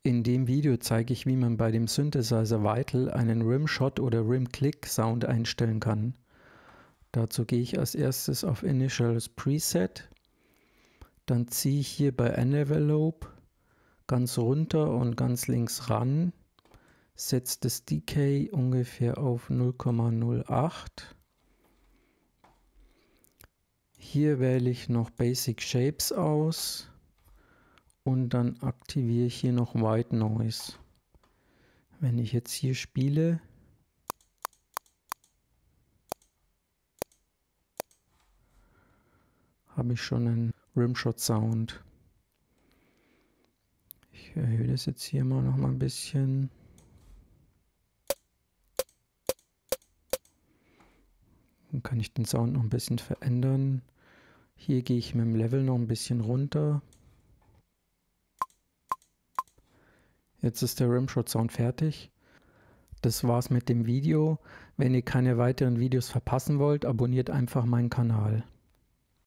In dem Video zeige ich, wie man bei dem Synthesizer Vital einen Rimshot oder Rimclick Sound einstellen kann. Dazu gehe ich als erstes auf Initials Preset, dann ziehe ich hier bei Envelope ganz runter und ganz links ran, setze das Decay ungefähr auf 0,08. Hier wähle ich noch Basic Shapes aus und dann aktiviere ich hier noch White Noise. Wenn ich jetzt hier spiele, habe ich schon einen Rimshot Sound. Ich erhöhe das jetzt hier mal noch mal ein bisschen. Dann kann ich den Sound noch ein bisschen verändern. Hier gehe ich mit dem Level noch ein bisschen runter. Jetzt ist der Rimshot Sound fertig. Das war's mit dem Video. Wenn ihr keine weiteren Videos verpassen wollt, abonniert einfach meinen Kanal.